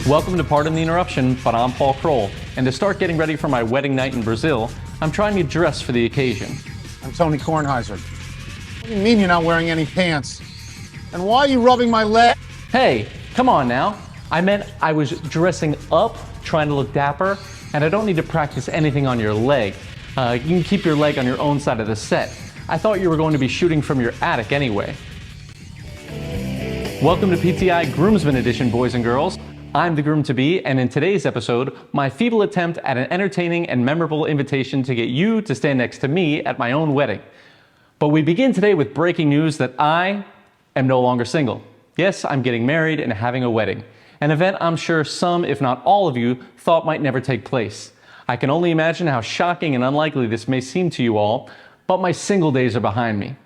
Welcome to Pardon the Interruption, but I'm Paul Kroll, and to start getting ready for my wedding night in Brazil, I'm trying to dress for the occasion. I'm Tony Kornheiser. What do you mean you're not wearing any pants? And why are you rubbing my leg? Hey, come on now. I meant I was dressing up, trying to look dapper, and I don't need to practice anything on your leg. You can keep your leg on your own side of the set. I thought you were going to be shooting from your attic anyway. Welcome to PTI Groomsmen Edition, boys and girls. I'm the groom-to-be, and in today's episode, my feeble attempt at an entertaining and memorable invitation to get you to stand next to me at my own wedding. But we begin today with breaking news that I am no longer single. Yes, I'm getting married and having a wedding. An event I'm sure some, if not all of you, thought might never take place. I can only imagine how shocking and unlikely this may seem to you all, but my single days are behind me.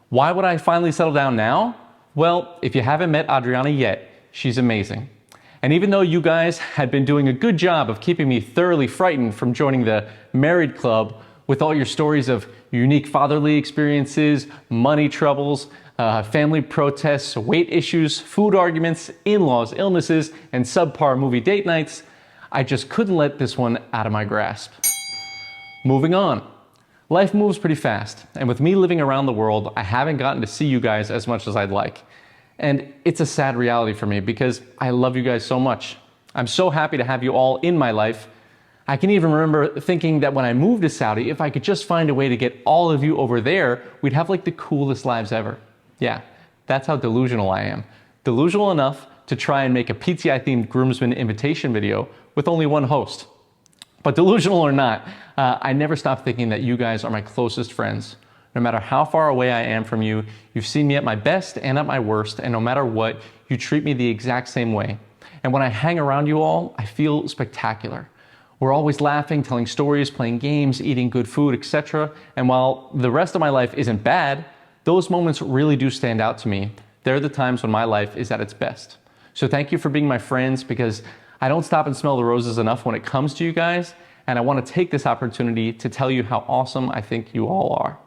Why would I finally settle down now? Well, if you haven't met Adriana yet, she's amazing. And even though you guys had been doing a good job of keeping me thoroughly frightened from joining the married club with all your stories of unique fatherly experiences, money troubles, family protests, weight issues, food arguments, in-laws, illnesses, and subpar movie date nights, I just couldn't let this one out of my grasp. Moving on. Life moves pretty fast, and with me living around the world, I haven't gotten to see you guys as much as I'd like. And it's a sad reality for me because I love you guys so much. I'm so happy to have you all in my life. I can even remember thinking that when I moved to Saudi, if I could just find a way to get all of you over there, we'd have like the coolest lives ever. Yeah, that's how delusional I am. Delusional enough to try and make a PTI-themed groomsmen invitation video with only one host. But delusional or not, I never stopped thinking that you guys are my closest friends. No matter how far away I am from you, you've seen me at my best and at my worst, and no matter what, you treat me the exact same way. And when I hang around you all, I feel spectacular. We're always laughing, telling stories, playing games, eating good food, etc. And while the rest of my life isn't bad, those moments really do stand out to me. They're the times when my life is at its best. So thank you for being my friends, because I don't stop and smell the roses enough when it comes to you guys, and I want to take this opportunity to tell you how awesome I think you all are.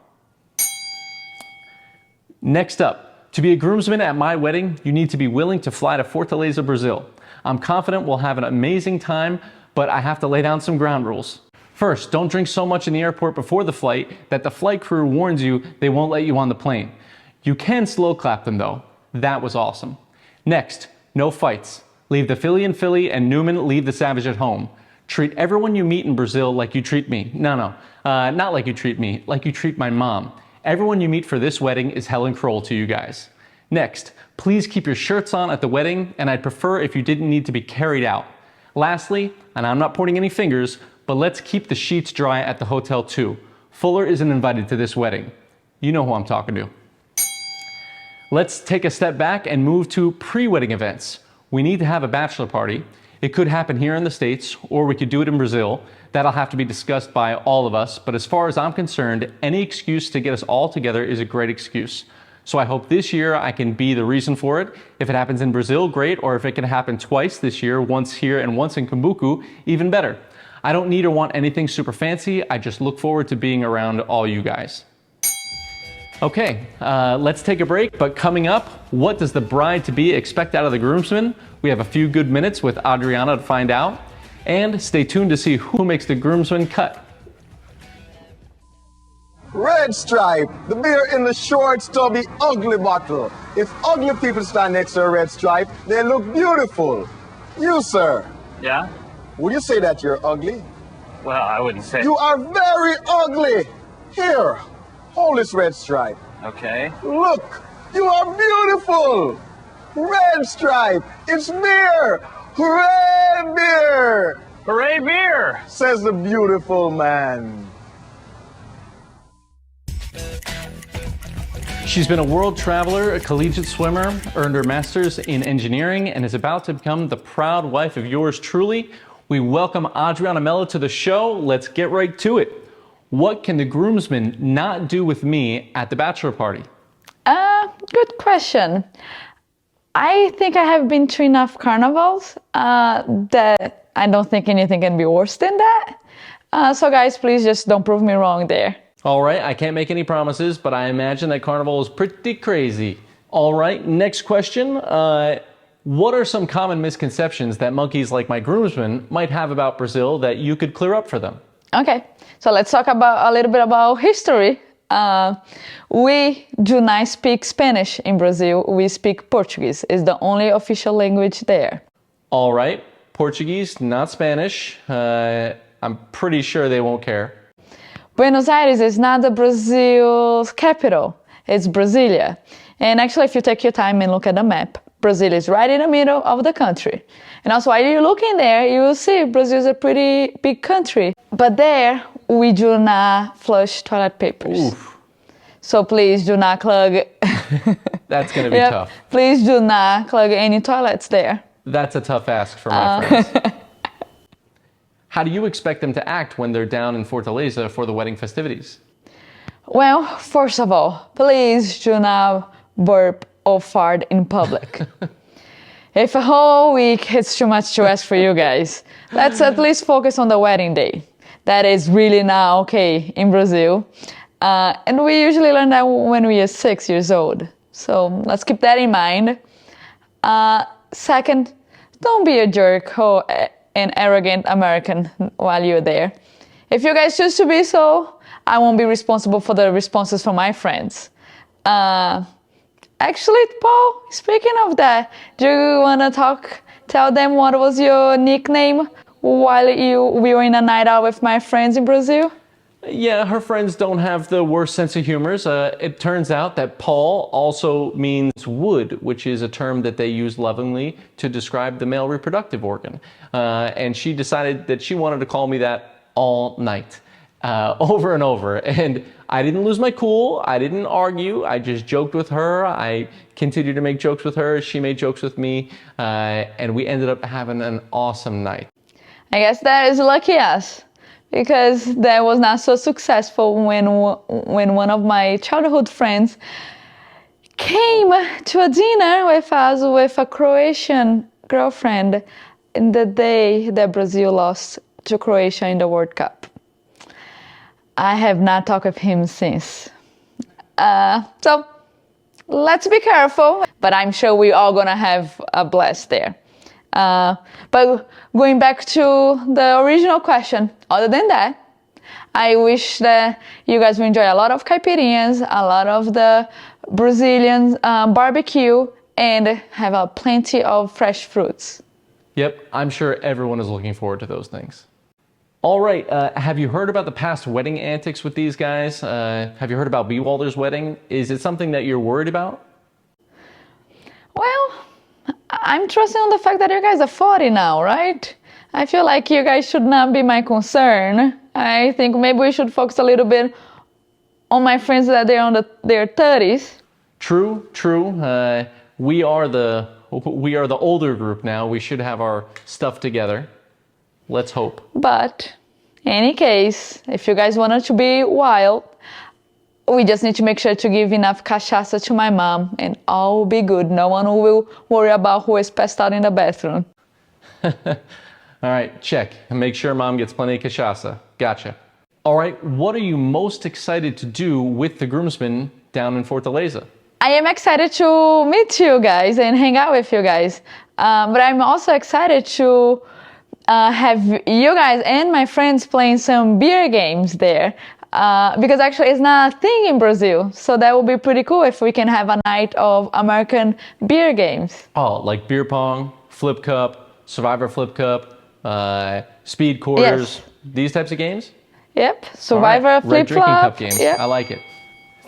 Next up, to be a groomsman at my wedding, you need to be willing to fly to Fortaleza, Brazil. I'm confident we'll have an amazing time, but I have to lay down some ground rules. First, don't drink so much in the airport before the flight that the flight crew warns you they won't let you on the plane. You can slow clap them though. That was awesome. Next, no fights. Leave the Philly in Philly and Newman leave the Savage at home. Treat everyone you meet in Brazil like you treat me. No, not like you treat me, like you treat my mom. Everyone you meet for this wedding is Helen Kroll to you guys. Next, please keep your shirts on at the wedding, and I'd prefer if you didn't need to be carried out. Lastly, and I'm not pointing any fingers, but let's keep the sheets dry at the hotel too. Fuller isn't invited to this wedding. You know who I'm talking to. Let's take a step back and move to pre-wedding events. We need to have a bachelor party. It could happen here in the States, or we could do it in Brazil. That'll have to be discussed by all of us, but as far as I'm concerned, any excuse to get us all together is a great excuse. So I hope this year I can be the reason for it. If it happens in Brazil, great, or if it can happen twice this year, once here and once in Kumbuku, even better. I don't need or want anything super fancy, I just look forward to being around all you guys. Okay, let's take a break, but coming up, what does the bride-to-be expect out of the groomsmen? We have a few good minutes with Adriana to find out, and stay tuned to see who makes the groomsmen cut. Red stripe, the beer in the short, stubby, ugly bottle. If ugly people stand next to a red stripe, they look beautiful. You, sir. Yeah? Would you say that you're ugly? Well, I wouldn't say. You are very ugly. Here, hold this red stripe. Okay. Look, you are beautiful. Red stripe, it's beer. Hooray, beer. Hooray, beer! Says the beautiful man. She's been a world traveler, a collegiate swimmer, earned her master's in engineering, and is about to become the proud wife of yours truly. We welcome Adriana Mello to the show. Let's get right to it. What can the groomsmen not do with me at the bachelor party? Good question. I think I have been to enough carnivals that I don't think anything can be worse than that. So guys, please just don't prove me wrong there. All right, I can't make any promises, but I imagine that Carnival is pretty crazy. All right, next question. What are some common misconceptions that monkeys like my groomsmen might have about Brazil that you could clear up for them? Okay, so let's talk about a little bit about history. We do not speak Spanish in Brazil. We speak Portuguese. It's the only official language there. All right, Portuguese, not Spanish. I'm pretty sure they won't care. Buenos Aires is not the Brazil's capital. It's Brasilia. And actually, if you take your time and look at the map, Brazil is right in the middle of the country. And also, while you're looking there, you will see Brazil is a pretty big country. But there, we do not flush toilet papers. Oof. So please do not clog. That's going to be tough. Please do not clog any toilets there. That's a tough ask for my friends. How do you expect them to act when they're down in Fortaleza for the wedding festivities? Well, first of all, please do not burp or fart in public. If a whole week is too much to ask for you guys, let's at least focus on the wedding day. That is really not okay in Brazil. And we usually learn that when we are 6 years old. So let's keep that in mind. Second, don't be a jerk or an arrogant American while you're there. If you guys choose to be so, I won't be responsible for the responses from my friends. Actually, Paul, speaking of that, do you want to tell them what was your nickname while we were in a night out with my friends in Brazil? Yeah, her friends don't have the worst sense of humors. It turns out that Paul also means wood, which is a term that they use lovingly to describe the male reproductive organ. And she decided that she wanted to call me that all night, over and over. And I didn't lose my cool. I didn't argue. I just joked with her. I continued to make jokes with her. She made jokes with me. And we ended up having an awesome night. I guess that is lucky us. Because that was not so successful when one of my childhood friends came to a dinner with us with a Croatian girlfriend in the day that Brazil lost to Croatia in the World Cup. I have not talked with him since. So let's be careful, but I'm sure we're all gonna have a blast there. But going back to the original question, other than that, I wish that you guys will enjoy a lot of caipirinhas, a lot of the Brazilian barbecue, and have plenty of fresh fruits. Yep, I'm sure everyone is looking forward to those things. All right, have you heard about the past wedding antics with these guys? Have you heard about B. Walder's wedding? Is it something that you're worried about? Well, I'm trusting on the fact that you guys are 40 now, right? I feel like you guys should not be my concern. I think maybe we should focus a little bit on my friends that they're on their 30s. True. We are the older group now. We should have our stuff together. Let's hope. But in any case, if you guys wanted to be wild, we just need to make sure to give enough cachaça to my mom and all will be good. No one will worry about who is passed out in the bathroom. All right, check. And make sure mom gets plenty of cachaça. Gotcha. All right, what are you most excited to do with the groomsmen down in Fortaleza? I am excited to meet you guys and hang out with you guys. But I'm also excited to have you guys and my friends playing some beer games there. Because actually it's not a thing in Brazil. So that would be pretty cool if we can have a night of American beer games. Oh, like beer pong, flip cup, survivor flip cup, speed quarters, yes. These types of games? Yep, survivor flip drinking flop. cup games. Yep. I like it.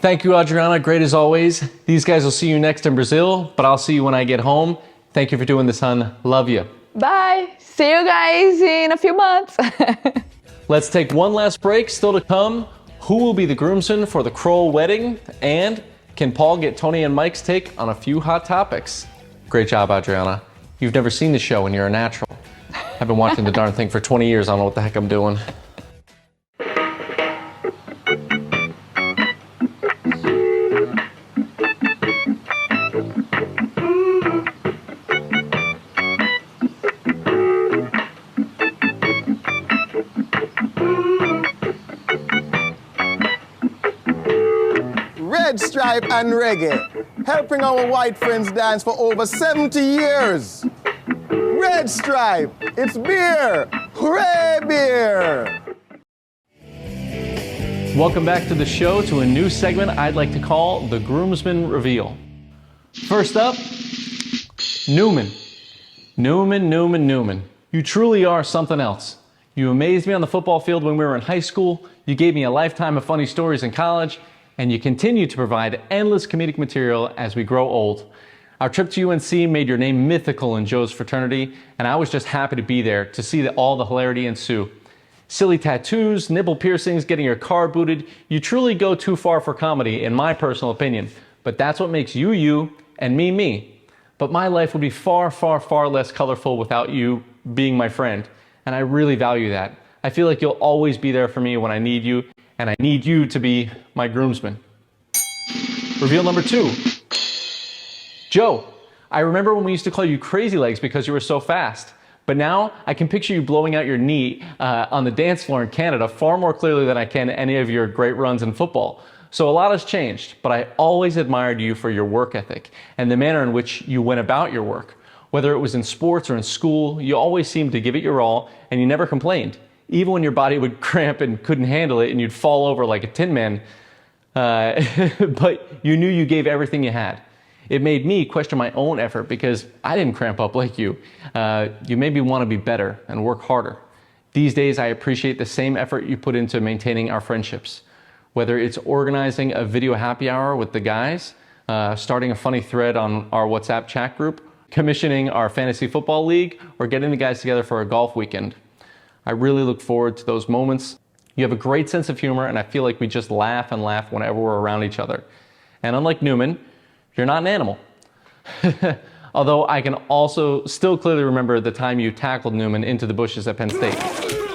Thank you, Adriana. Great as always. These guys will see you next in Brazil, but I'll see you when I get home. Thank you for doing this, hon. Love you. Bye. See you guys in a few months. Let's take one last break. Still to come, who will be the groomsmen for the Kroll wedding? And can Paul get Tony and Mike's take on a few hot topics? Great job, Adriana. You've never seen the show and you're a natural. I've been watching the darn thing for 20 years. I don't know what the heck I'm doing. Red Stripe and Reggae. helping our white friends dance for over 70 years. Red Stripe, it's beer! Hooray, beer! Welcome back to the show, to a new segment I'd like to call the Groomsmen Reveal. First up, Newman. Newman. You truly are something else. You amazed me on the football field when we were in high school, you gave me a lifetime of funny stories in college, and you continue to provide endless comedic material as we grow old. Our trip to UNC made your name mythical in Joe's fraternity, and I was just happy to be there to see all the hilarity ensue. Silly tattoos, nipple piercings, getting your car booted, you truly go too far for comedy in my personal opinion, but that's what makes you you and me. But my life would be far less colorful without you being my friend, and I really value that. I feel like you'll always be there for me when I need you, and I need you to be my groomsman. Reveal number 2. Joe. I remember when we used to call you Crazy Legs because you were so fast, but now I can picture you blowing out your knee on the dance floor in Canada far more clearly than I can any of your great runs in football. So a lot has changed, but I always admired you for your work ethic and the manner in which you went about your work. Whether it was in sports or in school, you always seemed to give it your all and you never complained. Even when your body would cramp and couldn't handle it and you'd fall over like a tin man, but you knew you gave everything you had. It made me question my own effort because I didn't cramp up like you. You made me want to be better and work harder. These days, I appreciate the same effort you put into maintaining our friendships. Whether it's organizing a video happy hour with the guys, starting a funny thread on our WhatsApp chat group, commissioning our fantasy football league, or getting the guys together for a golf weekend. I really look forward to those moments. You have a great sense of humor, and I feel like we just laugh and laugh whenever we're around each other. And unlike Newman, you're not an animal. Although I can also still clearly remember the time you tackled Newman into the bushes at Penn State.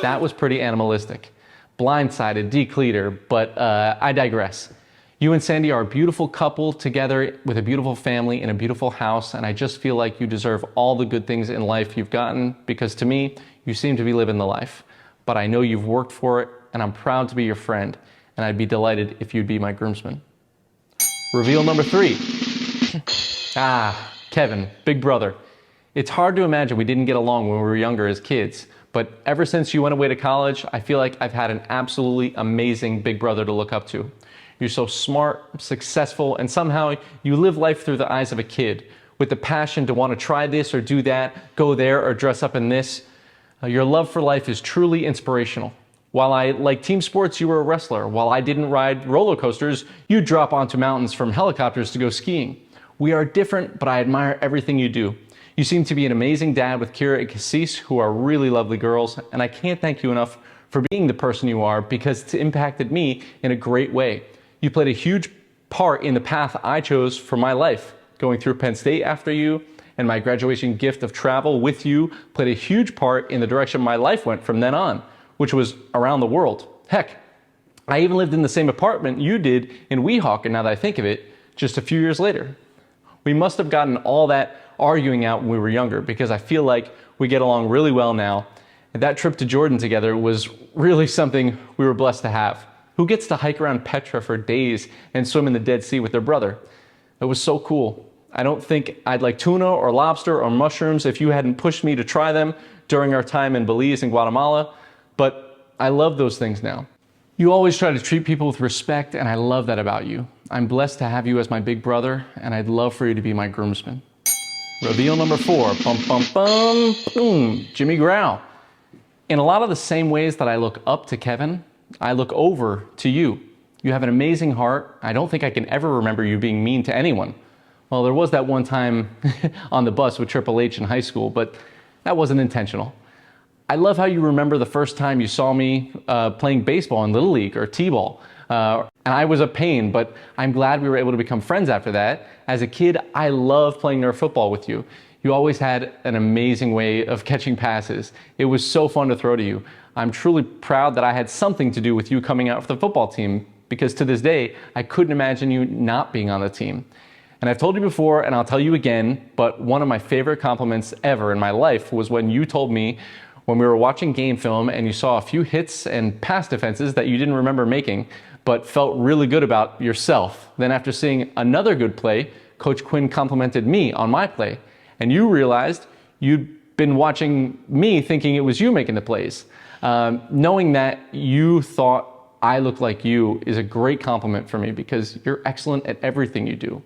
That was pretty animalistic. Blindsided, decleater, but I digress. You and Sandy are a beautiful couple together with a beautiful family in a beautiful house, and I just feel like you deserve all the good things in life you've gotten because to me, you seem to be living the life. But I know you've worked for it, and I'm proud to be your friend, and I'd be delighted if you'd be my groomsman. Reveal number 3. Kevin, big brother. It's hard to imagine we didn't get along when we were younger as kids, but ever since you went away to college, I feel like I've had an absolutely amazing big brother to look up to. You're so smart, successful, and somehow you live life through the eyes of a kid, with the passion to want to try this or do that, go there or dress up in this. Your love for life is truly inspirational. While I like team sports, you were a wrestler. While I didn't ride roller coasters, you drop onto mountains from helicopters to go skiing. We are different, but I admire everything you do. You seem to be an amazing dad with Kira and Cassis, who are really lovely girls, and I can't thank you enough for being the person you are because it's impacted me in a great way. You played a huge part in the path I chose for my life. Going through Penn State after you, and my graduation gift of travel with you played a huge part in the direction my life went from then on, which was around the world. Heck, I even lived in the same apartment you did in Weehawken, now that I think of it, just a few years later. We must have gotten all that arguing out when we were younger because I feel like we get along really well now. And that trip to Jordan together was really something we were blessed to have. Who gets to hike around Petra for days and swim in the Dead Sea with their brother? It was so cool. I don't think I'd like tuna or lobster or mushrooms if you hadn't pushed me to try them during our time in Belize and Guatemala, but I love those things now. You always try to treat people with respect, and I love that about you. I'm blessed to have you as my big brother, and I'd love for you to be my groomsman. Reveal number 4, boom, Jimmy Grau. In a lot of the same ways that I look up to Kevin, I look over to you. You have an amazing heart. I don't think I can ever remember you being mean to anyone. Well, there was that one time on the bus with Triple H in high school, but that wasn't intentional. I love how you remember the first time you saw me playing baseball in Little League or T-ball. And I was a pain, but I'm glad we were able to become friends after that. As a kid, I loved playing Nerf football with you. You always had an amazing way of catching passes. It was so fun to throw to you. I'm truly proud that I had something to do with you coming out for the football team, because to this day, I couldn't imagine you not being on the team. And I've told you before, and I'll tell you again, but one of my favorite compliments ever in my life was when you told me when we were watching game film and you saw a few hits and pass defenses that you didn't remember making, but felt really good about yourself. Then after seeing another good play, Coach Quinn complimented me on my play, and you realized you'd been watching me thinking it was you making the plays. Knowing that you thought I looked like you is a great compliment for me because you're excellent at everything you do.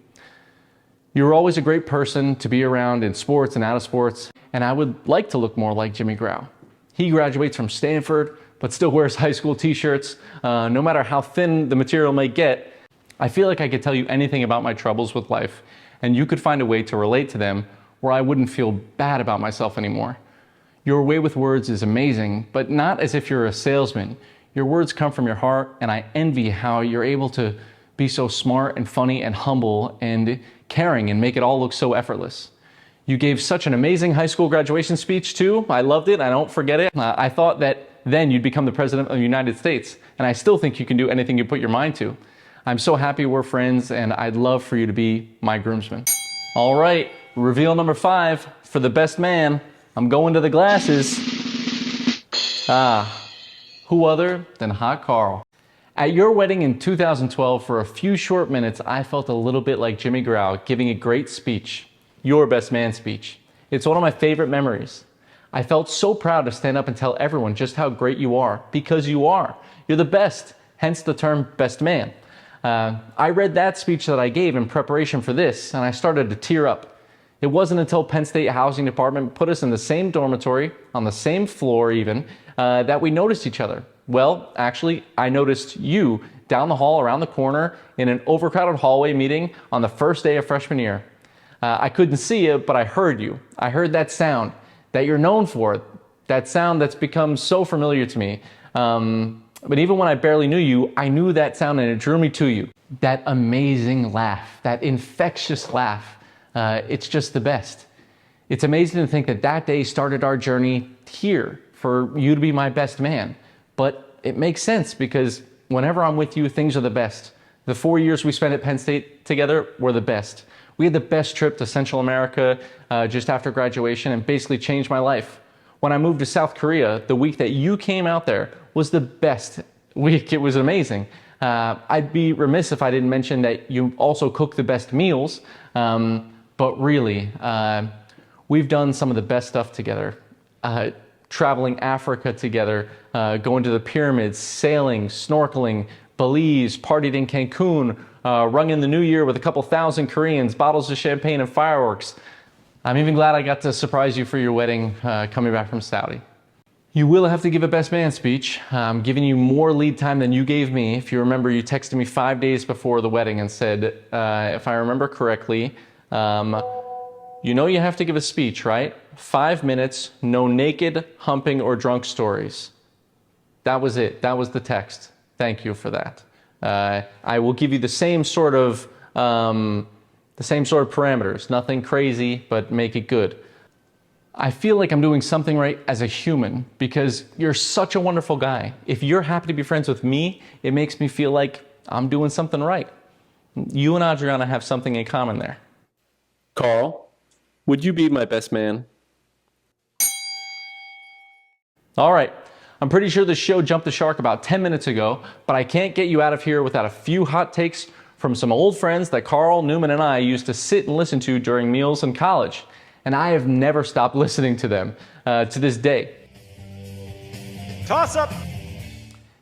You're always a great person to be around in sports and out of sports, and I would like to look more like Jimmy Grau. He graduates from Stanford, but still wears high school t-shirts. No matter how thin the material may get, I feel like I could tell you anything about my troubles with life, and you could find a way to relate to them where I wouldn't feel bad about myself anymore. Your way with words is amazing, but not as if you're a salesman. Your words come from your heart, and I envy how you're able to be so smart and funny and humble and caring and make it all look so effortless. You gave such an amazing high school graduation speech too. I loved it. I don't forget it. I thought that then you'd become the President of the United States, and I still think you can do anything you put your mind to. I'm so happy we're friends, and I'd love for you to be my groomsman. All right, reveal number 5 for the best man. I'm going to the glasses. Who other than Hot Carl? At your wedding in 2012, for a few short minutes, I felt a little bit like Jimmy Grau giving a great speech, your best man speech. It's one of my favorite memories. I felt so proud to stand up and tell everyone just how great you are, because you are. You're the best, hence the term best man. I read that speech that I gave in preparation for this, and I started to tear up. It wasn't until Penn State Housing Department put us in the same dormitory, on the same floor even, that we noticed each other. Well, actually, I noticed you down the hall around the corner in an overcrowded hallway meeting on the first day of freshman year. I couldn't see you, but I heard you. I heard that sound that you're known for, that sound that's become so familiar to me. But even when I barely knew you, I knew that sound and it drew me to you. That amazing laugh, that infectious laugh. It's just the best. It's amazing to think that that day started our journey here for you to be my best man. But it makes sense because whenever I'm with you, things are the best. The 4 years we spent at Penn State together were the best. We had the best trip to Central America just after graduation and basically changed my life. When I moved to South Korea, the week that you came out there was the best week. It was amazing. I'd be remiss if I didn't mention that you also cook the best meals. But really, we've done some of the best stuff together. Traveling Africa together, going to the pyramids, sailing, snorkeling, Belize, partied in Cancun, rung in the new year with a couple thousand Koreans, bottles of champagne and fireworks. I'm even glad I got to surprise you for your wedding coming back from Saudi. You will have to give a best man speech. I'm giving you more lead time than you gave me. If you remember, you texted me 5 days before the wedding and said, if I remember correctly, you know you have to give a speech, right? 5 minutes, no naked, humping, or drunk stories. That was it. That was the text. Thank you for that. I will give you the same sort of parameters. Nothing crazy, but make it good. I feel like I'm doing something right as a human because you're such a wonderful guy. If you're happy to be friends with me, it makes me feel like I'm doing something right. You and Adriana have something in common there. Carl, would you be my best man? All right. I'm pretty sure the show jumped the shark about 10 minutes ago, but I can't get you out of here without a few hot takes from some old friends that Carl, Newman, and I used to sit and listen to during meals in college. And I have never stopped listening to them to this day. Toss up.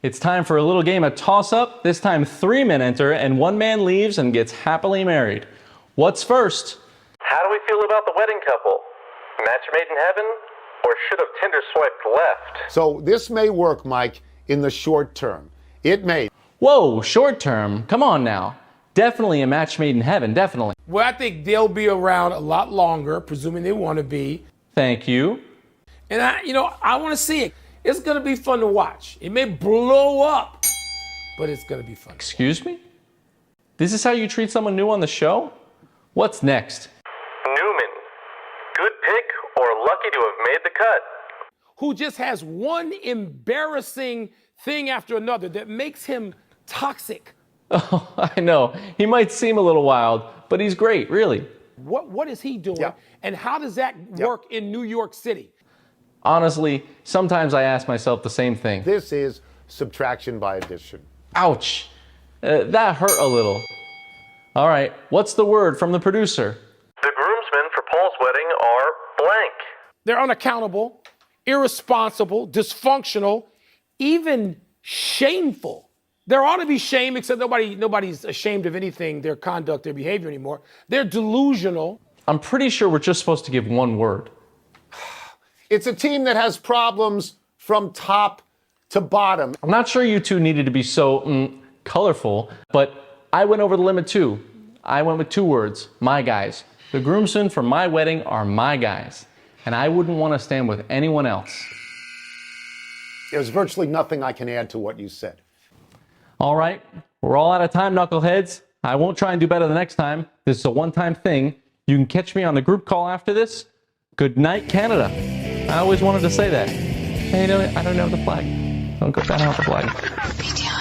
It's time for a little game of toss up. This time 3 men enter and 1 man leaves and gets happily married. What's first? How do we feel about the wedding couple? Match made in heaven? Or should have Tinder swiped left? So this may work, Mike, in the short term. It may. Whoa, short term. Come on now. Definitely a match made in heaven, definitely. Well, I think they'll be around a lot longer, presuming they want to be. Thank you. And I want to see it. It's going to be fun to watch. It may blow up, but it's going to be fun. Excuse me? This is how you treat someone new on the show? What's next? Newman. Good pick or lucky to have made the cut? Who just has one embarrassing thing after another that makes him toxic. Oh, I know. He might seem a little wild, but he's great, really. What is he doing? Yep. And how does that work in New York City? Honestly, sometimes I ask myself the same thing. This is subtraction by addition. Ouch. That hurt a little. All right, what's the word from the producer? The groomsmen for Paul's wedding are blank. They're unaccountable, irresponsible, dysfunctional, even shameful. There ought to be shame, except nobody's ashamed of anything, their conduct, their behavior anymore. They're delusional. I'm pretty sure we're just supposed to give one word. It's a team that has problems from top to bottom. I'm not sure you two needed to be so colorful, but I went over the limit too. I went with 2 words, my guys. The groomsmen for my wedding are my guys, and I wouldn't want to stand with anyone else. There's virtually nothing I can add to what you said. All right, we're all out of time, knuckleheads. I won't try and do better the next time. This is a one-time thing. You can catch me on the group call after this. Good night, Canada. I always wanted to say that. Hey, I don't have the flag. Don't go down off the flag.